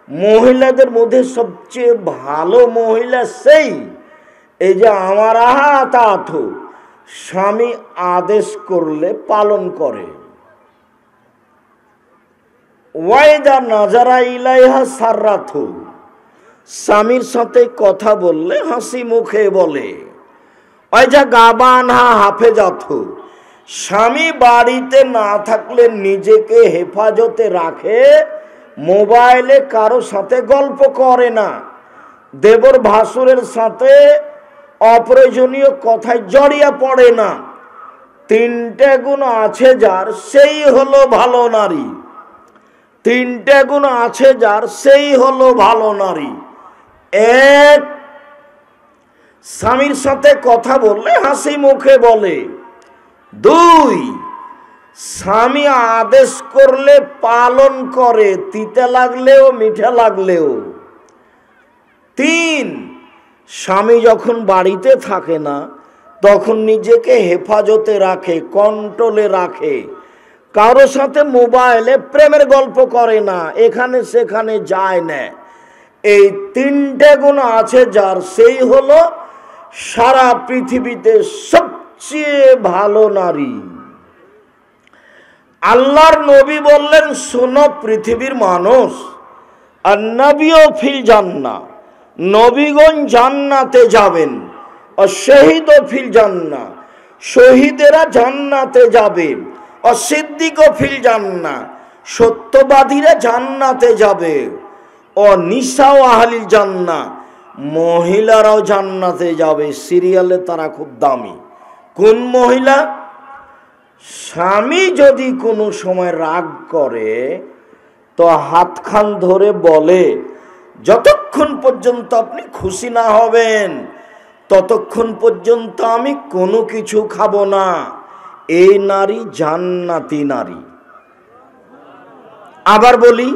মহিলাদের মধ্যে সবচেয়ে ভালো মহিলা সেই এই যে আমার আহাত স্বামী আদেশ করলে পালন করে। ওয়াইদা নাজারা ইলাইহা সাররাথু, স্বামীর সাথে কথা বললে হাসি মুখে বলে। ওয়াইজা গাবানহা হাফেজাথু, স্বামী বাড়িতে না থাকলে নিজেকে হেফাজতে রাখে, মোবাইলে কারো সাথে গল্প করে না, দেবর ভাসুরের সাথে অপ্রয়োজনীয় কথায় জড়িয়ে পড়ে না। তিনটে গুণ আছে যার সেই হলো ভালো নারী। তিনটে গুণ আছে যার সেই হলো ভালো নারী। এক, স্বামীর সাথে কথা বললে হাসি মুখে বলে। দুই, স্বামী আদেশ করলে পালন করে, তিতে লাগলেও মিঠা লাগলেও। তিন, স্বামী যখন বাড়িতে থাকে না তখন নিজেকে হেফাজতে রাখে, কন্ট্রোলে রাখে, কারো সাথে মোবাইলে প্রেমের গল্প করে না, এখানে সেখানে যায় না। এই তিনটে গুণ আছে যার সেই হলো সারা পৃথিবীতে সবচেয়ে ভালো নারী। আল্লাহর নবী বললেন, শোনো পৃথিবীর মানুষ, আর নবীও ফিল জান্নাহ, নবীগণ জান্নাতে যাবেন, আর শহীদও ফিল জান্নাহ, শহীদেরা জান্নাতে যাবে, আর সিদ্দিকও ফিল জান্নাহ, সত্যবাদীরা জান্নাতে যাবে, ও নিসাও আহলিল জান্নাহ, মহিলারাও জান্নাতে যাবে। সিরিয়ালে তারা খুব দামি। কোন মহিলা? স্বামী যদি কোনো সময় রাগ করে তো হাতখান ধরে বলে, যতক্ষণ পর্যন্ত আপনি খুশি না হবেন ততক্ষণ পর্যন্ত আমি কোনো কিছু খাবো না। এই নারী জান্নাতি নারী। আবার বলি,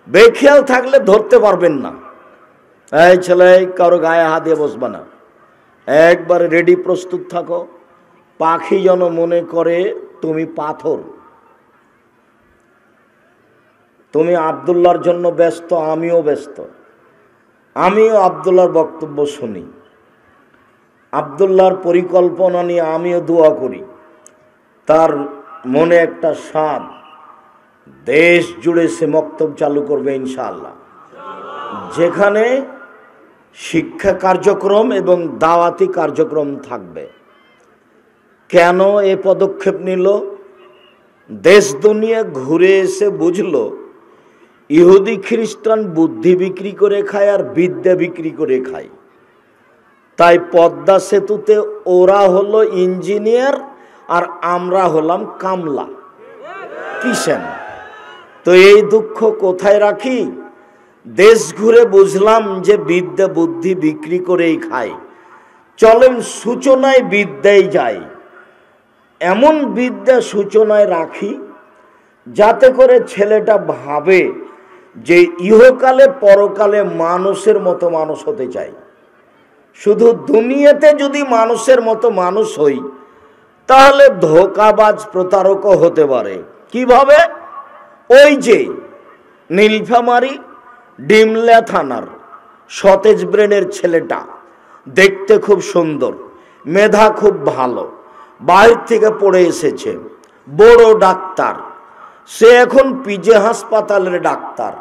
বেখেয়াল থাকলে ধরতে পারবেন না। এই ছেলে, কারো গায়ে হাত দিয়ে বসবা না, একবারে রেডি প্রস্তুত থাকো। পাখি যেন মনে করে তুমি পাথর। তুমি আব্দুল্লাহর জন্য ব্যস্ত, আমিও ব্যস্ত, আমিও আব্দুল্লাহর বক্তব্য শুনি, আব্দুল্লাহর পরিকল্পনা নিয়ে আমিও দোয়া করি। তার মনে একটা স্বাদ, দেশ জুড়ে সে মক্তব চালু করবে ইনশাআল্লাহ, যেখানে শিক্ষা কার্যক্রম এবং দাওয়াতি কার্যক্রম থাকবে। কেন এ পদক্ষেপ নিল? দেশ দুনিয়া ঘুরে এসে বুঝলো ইহুদি খ্রিস্টান বুদ্ধি বিক্রি করে খায় আর বিদ্যা বিক্রি করে খায়। তাই পদ্মা সেতুতে ওরা হলো ইঞ্জিনিয়ার আর আমরা হলাম কামলা, কিষেন। তো এই দুঃখ কোথায় রাখি? দেশ ঘুরে বুঝলাম যে বিদ্যা বুদ্ধি বিক্রি করেই খায়। চলেন সূচনায় বিদ্যায় যাই, এমন বিদ্যা সূচনায় রাখি যাতে করে ছেলেটা ভাবে যে ইহকালে পরকালে মানুষের মতো মানুষ হতে চাই। শুধু দুনিয়াতে যদি মানুষের মতো মানুষ হই তাহলে ধোঁকাবাজ প্রতারকও হতে পারে। কিভাবে? ওই যে নীলফামারী ডিমলা থানার সতেজ ব্রেনের ছেলেটা, দেখতে খুব সুন্দর, মেধা খুব ভালো, বাইরে থেকে পড়ে এসেছে, বড় ডাক্তার, সে এখন পিজে হাসপাতালের ডাক্তার,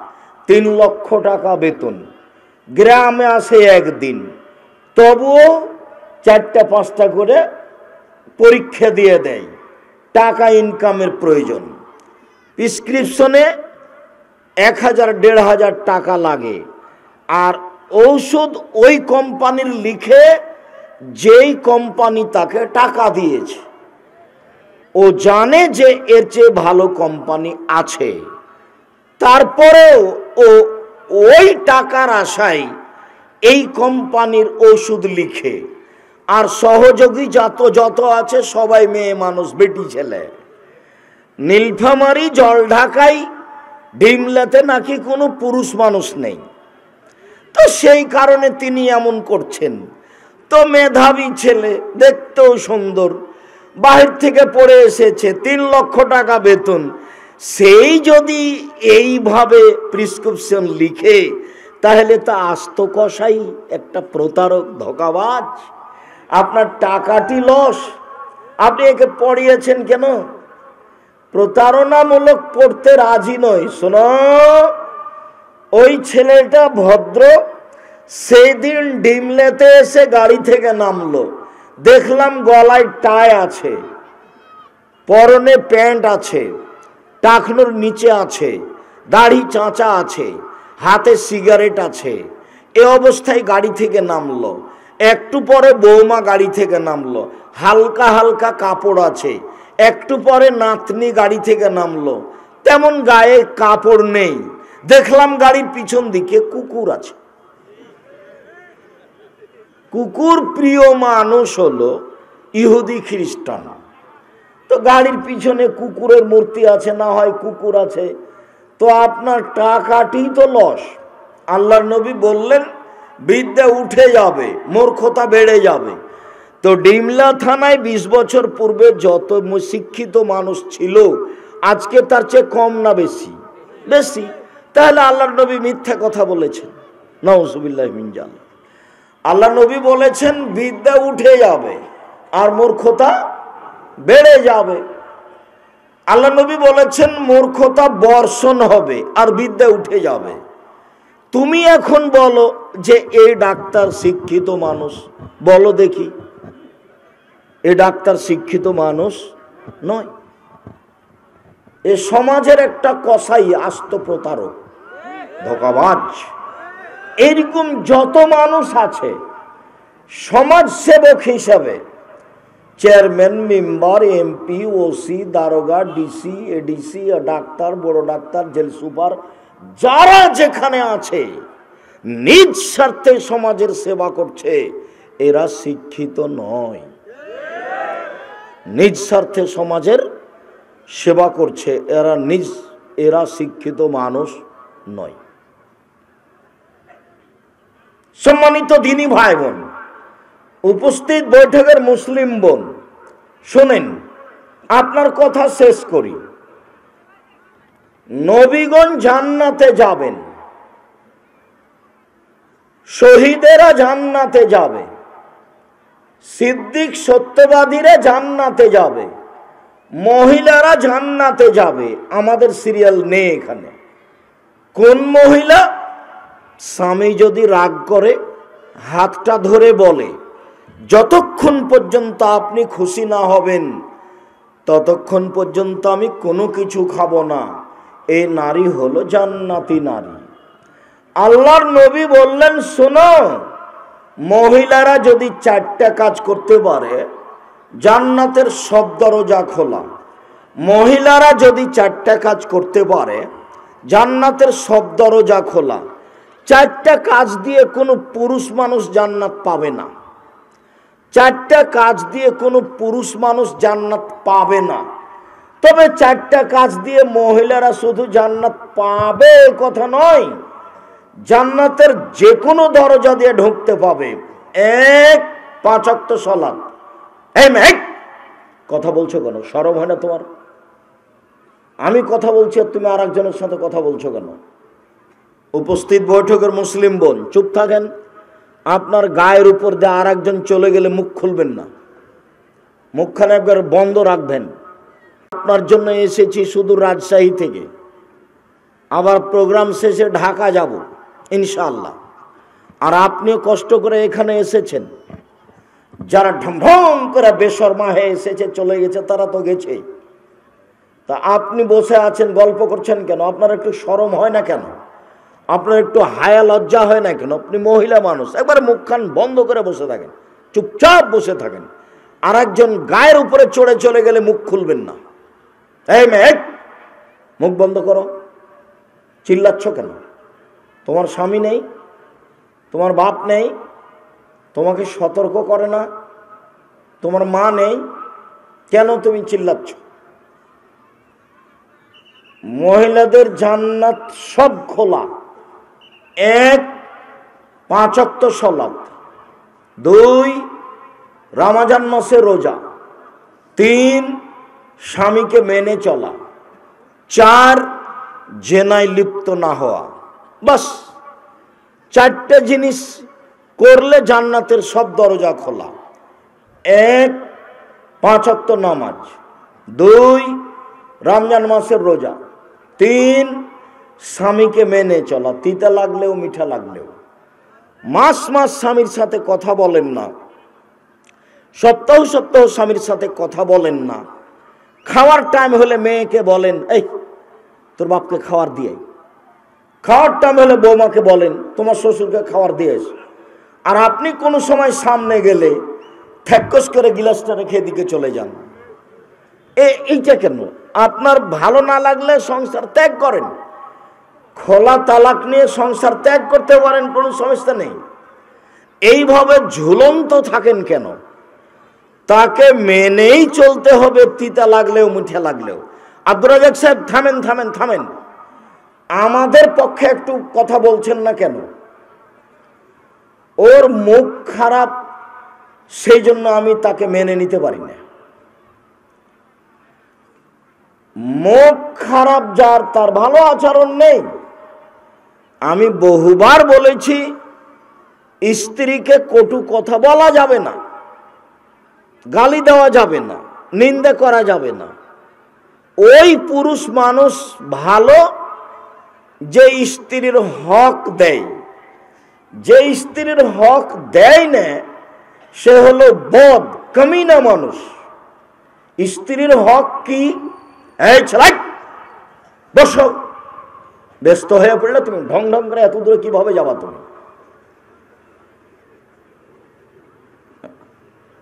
3 লক্ষ টাকা বেতন, গ্রামে আসে একদিন, তবুও 4টা-5টা করে পরীক্ষা দিয়ে দেয়। টাকা ইনকামের প্রয়োজন, প্রেসক্রিপশনে 1000-1500 টাকা লাগে, আর ঔষধ ওই কোম্পানির লিখে যেই কোম্পানি তাকে টাকা দিয়েছে। ও জানে যে এর চেয়ে ভালো কোম্পানি আছে, তারপরেও ও ওই টাকার আশায় এই কোম্পানির ওষুধ লিখে। আর সহযোগী যত আছে সবাই মেয়ে মানুষ, বেটি ছেলে। নীলফামারী জলঢাকায় ডিমলাতে নাকি কোনো পুরুষ মানুষ নেই, তো সেই কারণে তিনি এমন করছেন। তো মেধাবী ছেলে, দেখতেও সুন্দর, বাহির থেকে পড়ে এসেছে, 3 লক্ষ টাকা বেতন, সেই যদি এইভাবে প্রেসক্রিপশন লিখে, তাহলে তা আস্ত কষাই একটা প্রতারক, ধোঁকাবাজ। আপনার টাকাটি লস, আপনি একে পড়িয়েছেন কেন? প্রতারণামূলক পড়তে রাজি নয়। শোনো, ওই ছেলেটা ভদ্র, সেই দিন ডিমলেতে এসে গাড়ি থেকে নামলো, দেখলাম গলায় টাই আছে, পরনে প্যান্ট আছে, টাকনুর নিচে আছে, দাড়ি চাঁচা আছে, হাতে সিগারেট আছে, এ অবস্থায় গাড়ি থেকে নামলো। একটু পরে বৌমা গাড়ি থেকে নামলো, হালকা হালকা কাপড় আছে। একটু পরে নাতনি গাড়ি থেকে নামলো, তেমন গায়ে কাপড় নেই। দেখলাম গাড়ির পিছন দিকে কুকুর আছে। কুকুর প্রিয় মানুষ হলো ইহুদি খ্রিস্টান, তো গাড়ির পিছনে কুকুরের মূর্তি আছে, না হয় কুকুর আছে, তো আপনার টাকাটি তো লস। আল্লাহর নবী বললেন বিদ্যা উঠে যাবে, মূর্খতা বেড়ে যাবে। তো ডিমলা থানায় 20 বছর পূর্বে যত শিক্ষিত মানুষ ছিল, আজকে তার চেয়ে কম না বেশি? বেশি। তাহলে আল্লাহর নবী মিথ্যা কথা বলেছেন? নাউজুবিল্লাহি মিন যালিক। আল্লাহ নবী বলেছেন বিদ্যা উঠে যাবে আর মূর্খতা বেড়ে যাবে। আল্লাহ নবী বলেছেন মূর্খতা বর্ষণ হবে আর বিদ্যা উঠে যাবে। তুমি এখন বলো যে এই ডাক্তার শিক্ষিত মানুষ, বলো দেখি এই ডাক্তার শিক্ষিত মানুষ নয়। এ সমাজের একটা কসাই, আস্ত প্রতারক, ধোঁকাবাজ। এরকম যত মানুষ আছে সমাজ সেবক হিসাবে, চেয়ারম্যান, মেম্বার, এমপি, ওসি, দারোগা, ডিসি, এডিসি, ডাক্তার, বড় ডাক্তার, জেল সুপার, যারা যেখানে আছে নিজ স্বার্থে সমাজের সেবা করছে, এরা শিক্ষিত নয়। নিজ স্বার্থে সমাজের সেবা করছে, এরা শিক্ষিত মানুষ নয়। সম্মানিত দিনী ভাই বোন, উপস্থিত বৈঠকের মুসলিম বোন, শোনেন, আপনার কথা শেষ করি। নবীগণ জান্নাতে যাবেন, শহীদেরা জান্নাতে যাবে, সিদ্দিক সত্যবাদীরা জান্নাতে যাবে, মহিলারা জান্নাতে যাবে। আমাদের সিরিয়াল নেই এখানে। কোন মহিলা? স্বামী যদি রাগ করে হাতটা ধরে বলে, যতক্ষণ পর্যন্ত আপনি খুশি না হবেন ততক্ষণ পর্যন্ত আমি কোনো কিছু খাবো না, এই নারী হলো জান্নাতি নারী। আল্লাহর নবী বললেন, শোনো, মহিলারা যদি 4টা কাজ করতে পারে জান্নাতের সব দরজা খোলা। মহিলারা যদি 4টা কাজ করতে পারে জান্নাতের সব দরজা খোলা। 4টা কাজ দিয়ে কোনো পুরুষ মানুষ জান্নাত পাবে না। 4টা কাজ দিয়ে কোনো পুরুষ মানুষ জান্নাত পাবে না। তবে 4টা কাজ দিয়ে মহিলারা শুধু জান্নাত পাবে কথা নয়, জান্নাতের যে কোনো দরজা দিয়ে ঢুকতে পাবে। 1, 5 ওয়াক্ত সালাত। এই মেয়ে, কথা বলছো কেন? শরম হয় না তোমার? আমি কথা বলছি আর তুমি আর একজনের সাথে কথা বলছো কেন? উপস্থিত বৈঠকের মুসলিম বোন, চুপ থাকেন। আপনার গায়ের উপর দিয়ে আর একজন চলে গেলে মুখ খুলবেন না, মুখখানে একবার বন্ধ রাখবেন। আপনার জন্য এসেছি শুধু রাজশাহী থেকে, আবার প্রোগ্রাম শেষে ঢাকা যাব ইনশাআল্লাহ। আর আপনিও কষ্ট করে এখানে এসেছেন। যারা ঢমঢম করে বেশরমা হয়ে এসেছে, চলে গেছে, তারা তো গেছে। তা আপনি বসে আছেন, গল্প করছেন কেন? আপনার একটু শরম হয় না কেন? আপনার একটু হায়া লজ্জা হয় না কেন? আপনি মহিলা মানুষ, একবার মুখখান বন্ধ করে বসে থাকেন, চুপচাপ বসে থাকেন। আর একজন গায়ের উপরে চড়ে চলে গেলে মুখ খুলবেন না। এই মেয়ে, মুখ বন্ধ করো। চিল্লাচ্ছ কেন? তোমার স্বামী নেই? তোমার বাপ নেই? তোমাকে সতর্ক করে না? তোমার মা নেই? কেন তুমি চিল্লাচ্ছ? মহিলাদের জান্নাত সব খোলা। 1, 5 ওয়াক্ত সালাত। 2, রমজান মাসে রোজা। 3, স্বামীকে মেনে চলা। 4 জেনায় লিপ্ত না হওয়া। বাস 4টে জিনিস করলে জান্নাতের সব দরজা খোলা। 1 5 ওয়াক্ত নামাজ, 2 রমজান মাসের রোজা, 3 স্বামীকে মেনে চলা, তিতা লাগলেও মিঠা লাগলেও। মাস মাস স্বামীর সাথে কথা বলেন না, সপ্তাহ সপ্তাহ স্বামীর সাথে কথা বলেন না। খাওয়ার টাইম হলে মেয়েকে বলেন, এই তোর বাপকে খাওয়ার দিয়ে। খাওয়ার টাইম হলে বৌমাকে বলেন, তোমার শ্বশুরকে খাওয়ার দিয়ে। আর আপনি কোনো সময় সামনে গেলে ঠ্যাক্কস করে গিলাসটা রেখে এদিকে চলে যান। এইটা কেন? আপনার ভালো না লাগলে সংসার ত্যাগ করেন, খোলা তালাক নিয়ে সংসার ত্যাগ করতে পারেন, কোনো সমস্যা নেই। এইভাবে ঝুলন্ত থাকেন কেন? তাকে মেনেই চলতে হবে, তিতা লাগলেও মিঠা লাগলেও। আব্দুর রাজ্জাক সাহেব থামেন থামেন থামেন, আমাদের পক্ষে একটু কথা বলছেন না কেন? ওর মুখ খারাপ, সেই জন্য আমি তাকে মেনে নিতে পারি না। মুখ খারাপ যার, তার ভালো আচরণ নেই। আমি বহুবার বলেছি, স্ত্রীকে কটু কথা বলা যাবে না, গালি দেওয়া যাবে না, নিন্দা করা যাবে না। ওই পুরুষ মানুষ ভালো যে স্ত্রীর হক দেয়। যে স্ত্রীর হক দেয় না সে হলো বদ কামিনা মানুষ। স্ত্রীর হক কি? এই ছেলে বসো, ব্যস্ত হয়ে পড়লে তুমি ঢং ঢং করে এত দূরে কিভাবে যাবা? তুমি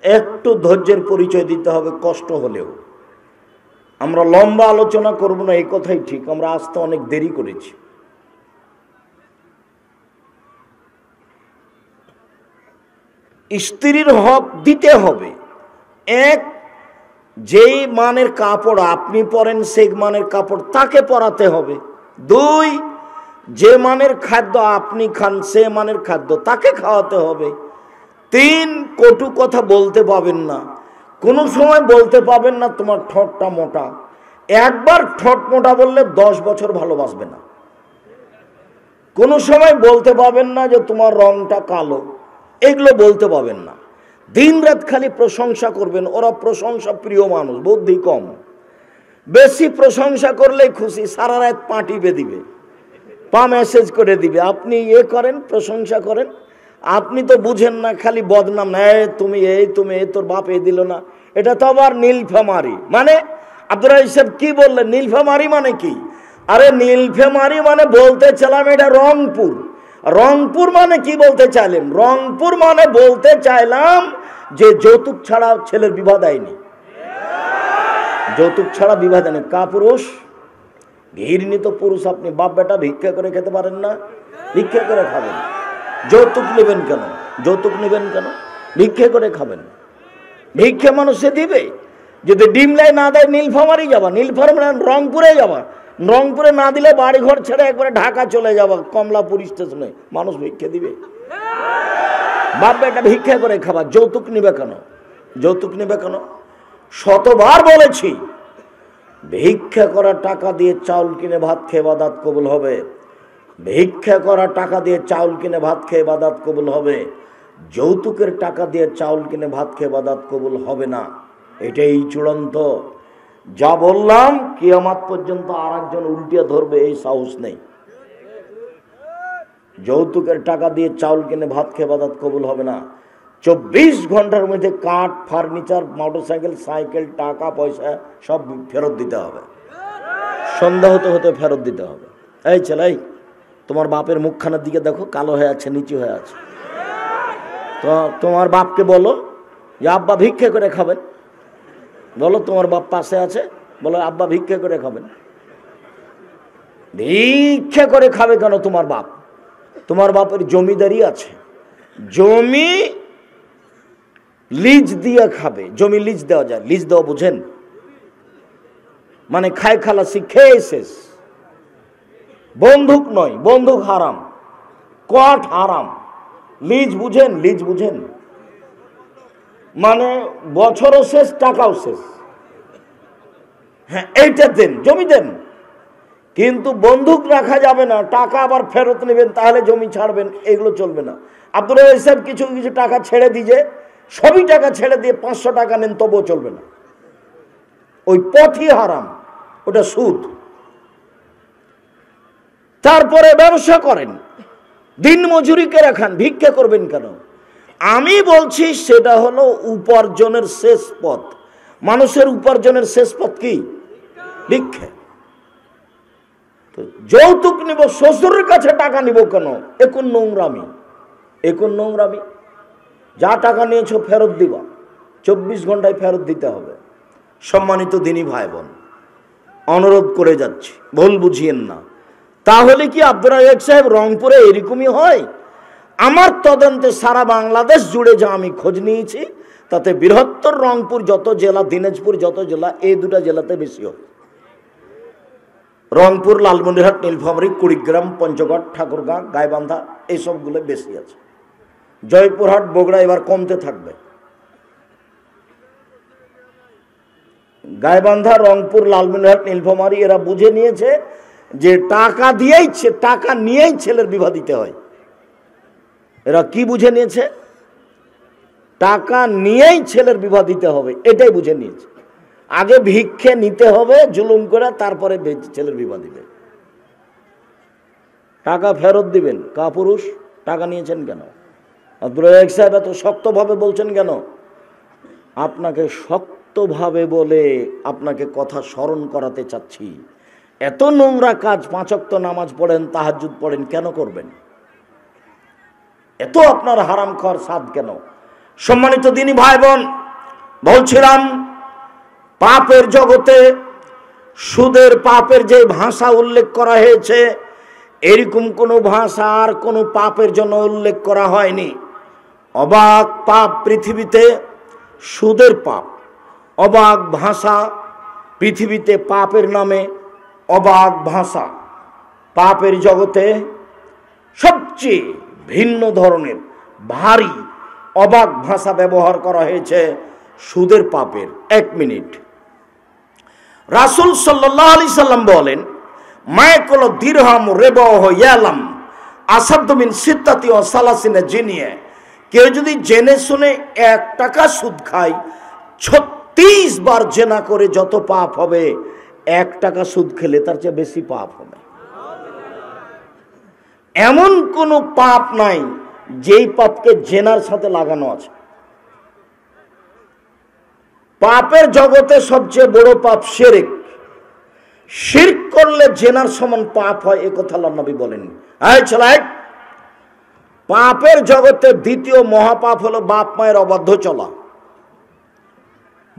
একটু ধৈর্যের পরিচয় দিতে হবে, কষ্ট হলেও। আমরা লম্বা আলোচনা করব না, এই কথাই ঠিক। আমরা আসতে অনেক দেরি করেছি। স্ত্রীর হক দিতে হবে। 1, যেই মানের কাপড় আপনি পরেন সেই মানের কাপড় তাকে পরাতে হবে। 2, যে মানের খাদ্য আপনি খান সে মানের খাদ্য তাকে খাওয়াতে হবে। 3, কটু কথা বলতে পাবেন না, কোনো সময় বলতে পাবেন না তোমার ঠোঁটটা মোটা। একবার ঠোঁট মোটা বললে 10 বছর ভালোবাসবে না। কোনো সময় বলতে পাবেন না যে তোমার রংটা কালো, এগুলো বলতে পাবেন না। দিন রাত খালি প্রশংসা করবেন। ওরা প্রশংসা প্রিয় মানুষ, বুদ্ধি কম। বেশি প্রশংসা করলেই খুশি, সারা রাত পা টিপে দিবে, পা মেসেজ করে দিবে। আপনি করেন, প্রশংসা করেন, আপনি তো বুঝেন না, খালি বদনাম। না, তুমি তুমি তোর বাপ দিল না, এটা তো আবার নীলফামারি। মানে আব্দুর রাজ্জাক সাহেব কি বললেন? নীলফামারি মানে কি? আরে নীলফামারি মানে বলতে চাইলাম এটা রংপুর। রংপুর মানে কি বলতে চাইলেন? রংপুর মানে বলতে চাইলাম যে যৌতুক ছাড়া ছেলের বিবাহ দেয়নি, যৌতুক ছাড়া বিবাহ দেয়নি। কাপুরুষ ঘৃণিত পুরুষ আপনি। বাপ বেটা ভিক্ষা করে খেতে পারেন না? ভিক্ষা করে খাবেন। যৌতুক নেবেন কেন? যৌতুক নেবেন কেন? ভিক্ষা করে খাবেন। ভিক্ষা মানুষে দিবে। যদি ডিমলাই না দেয় নীলফামারি যাবা, নীলফামারি রংপুরে যাবা, রংপুরে না দিলে বাড়ি ঘর ছেড়ে একবারে ঢাকা চলে যাবা, কমলাপুর স্টেশনে। মানুষ ভিক্ষা দিবে? বাপ বেটা ভিক্ষা করে খাবা। যৌতুক নিবে কেন? যৌতুক নিবে কেন? শতবার বলেছি, ভিক্ষা করা টাকা দিয়ে চাউল কিনে ভাত খেয়ে ইবাদত কবুল হবে। ভিক্ষা করা টাকা দিয়ে চাউল কিনে ভাত খেয়ে ইবাদত কবুল হবে। যৌতুকের টাকা দিয়ে চাউল কিনে ভাত খেয়ে ইবাদত কবুল হবে না। এটাই চূড়ান্ত। যা বললাম কিয়ামত পর্যন্ত আর একজন উল্টিয়ে ধরবে এই সাহস নেই। যৌতুকের টাকা দিয়ে চাউল কিনে ভাত খেয়ে ইবাদত কবুল হবে না। 24 ঘন্টার মধ্যে কাঠ, ফার্নিচার, মোটরসাইকেল, সাইকেল, টাকা পয়সা সব ফেরত দিতে হবে। সন্ধ্যা হতে হতে ফেরত দিতে হবে। এই ছেলে, তোমার বাপের মুখখানার দিকে দেখো, কালো হয়ে আছে, নিচু হয়ে আছে। তো তোমার বাপকে বলো যে আব্বা ভিক্ষা করে খাবেন। বলো তোমার বাপ পাশে আছে, বলো আব্বা ভিক্ষা করে খাবেন। ভিক্ষা করে খাবে কেন তোমার বাপ? তোমার বাপের জমিদারি আছে, জমি লিজ দিয়ে খাবে। জমি লিজ দেওয়া যায়, লিজ দেওয়া বুঝেন? মানে খায় খালাসি, খেয়ে শেষ। বন্দুক নয়, বন্দুক হারাম, কোয়াট হারাম। লিজ বুঝেন? লিজ বুঝেন মানে বছরও শেষ, টাকাও শেষ। হ্যাঁ, এইটা দেন, জমি দেন, কিন্তু বন্দুক রাখা যাবে না, টাকা আবার ফেরত নেবেন, তাহলে জমি ছাড়বেন, এগুলো চলবে না। আব্দুল রাজ্জাক সাহেব কিছু কিছু টাকা ছেড়ে দিয়ে, সবই টাকা ছেড়ে দিয়ে 500 টাকা নেন, তবুও চলবে না। ওই পথই হারাম, ওটা সুদ। তারপরে ব্যবসা করেন, দিন মজুরিকে রাখান, ভিক্ষা করবেন কেন? আমি বলছি সেটা হলো উপার্জনের শেষ পথ। মানুষের উপার্জনের শেষ পথ কি? ভিক্ষা। যৌতুক নিব, শ্বশুরের কাছে টাকা নিব কেন? এখন নোংরামি, এখন নোংরামি। যা টাকা নিয়েছো ফেরত দিবা, 24 ঘন্টায় ফেরত দিতে হবে। সম্মানিত দিনী ভাই বোন, অনুরোধ করে যাচ্ছি, ভুল বুঝিয়েন না। তাহলে কি আব্দুল রাজ্জাক সাহেব রংপুরে এরকমই হয়? আমার তদন্তে সারা বাংলাদেশ জুড়ে যা আমি খোঁজ নিয়েছি, তাতে বৃহত্তর রংপুর যত জেলা, দিনাজপুর যত জেলা, এই দুটা জেলাতে বেশি হয়। রংপুর, লালমনিরহাট, নীলফামারী, কুড়িগ্রাম, পঞ্চগড়, ঠাকুরগাঁ, গাইবান্ধা, এইসবগুলো বেশি আছে। জয়পুরহাট, বগুড়া এবার কমতে থাকবে। গাইবান্ধা, রংপুর, লালমনিরহাট, নীলফামারী এরা বুঝে নিয়েছে যে টাকা দিয়েই, টাকা নিয়েই ছেলের বিবাহ দিতে হয়। এরা কি বুঝে নিয়েছে? টাকা নিয়েই ছেলের বিবাহ দিতে হবে, এটাই বুঝে নিয়েছে। আগে ভিক্ষে নিতে হবে জুলুম করে, তারপরে ছেলের বিবাহ দিবে। টাকা ফেরত দিবেন। কাপুরুষ, টাকা নিয়েছেন কেন? আব্দুল রাজ্জাক সাহেব এত শক্তভাবে বলছেন কেন? আপনাকে শক্তভাবে বলে আপনাকে কথা স্মরণ করাতে চাচ্ছি। এত নোংরা কাজ, 5 ওয়াক্ত নামাজ পড়েন, তাহাজ্জুদ পড়েন, কেন করবেন? এত আপনার হারামখোর সাদ কেন? সম্মানিত দিনী ভাই বোন, বলছিলাম পাপের জগতে সুদের পাপের যে ভাষা উল্লেখ করা হয়েছে, এরকম কোনো ভাষা আর কোনো পাপের জন্য উল্লেখ করা হয়নি। অবাক পাপ পৃথিবীতে, সুদের পাপ। অবাক ভাষা পৃথিবীতে, পাপের নামে অবাক ভাষা। পাপের জগতে সবচেয়ে ভিন্ন ধরনের ভারী অবাক ভাষা ব্যবহার করা হয়েছে সুদের পাপের। 1 মিনিট। রাসূল সাল্লাল্লাহু আলাইহি সাল্লাম বলেন, মায়াকুল দিরহাম রিবাহু ইয়ালাম আসাদু মিন সিত্তাতি ওয়া সালাসিনা জিনিয়া। কেউ যদি জেনে শুনে 1 টাকা সুদ খায়, 36 বার জেনা করে যত পাপ হবে, 1 টাকা সুদ খেলে তার চেয়ে বেশি পাপ হবে। এমন কোনো পাপ নাই যেই পাপকে জেনার সাথে লাগানো আছে। পাপের জগতে সবচেয়ে বড় পাপ শিরক। শিরক করলে জেনার সমান পাপ হয়, এ কথা আল্লাহর নবী বলেন। পাপের জগতে দ্বিতীয় মহাপাপ হলো বাপ মায়ের অবাধ্য চলা।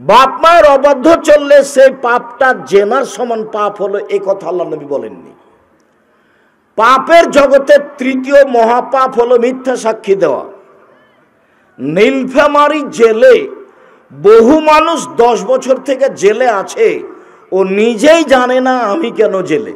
বাপ মায়ের অবাধ্য চললে সেই পাপটা জেনার সমান পাপ হলো, এ কথা আল্লাহর নবী বলেননি। পাপের জগতে তৃতীয় মহাপাপ হলো মিথ্যা সাক্ষী দেওয়া। নীলফামারী জেলে বহু মানুষ 10 বছর থেকে জেলে আছে, ও নিজেই জানে না আমি কেন জেলে।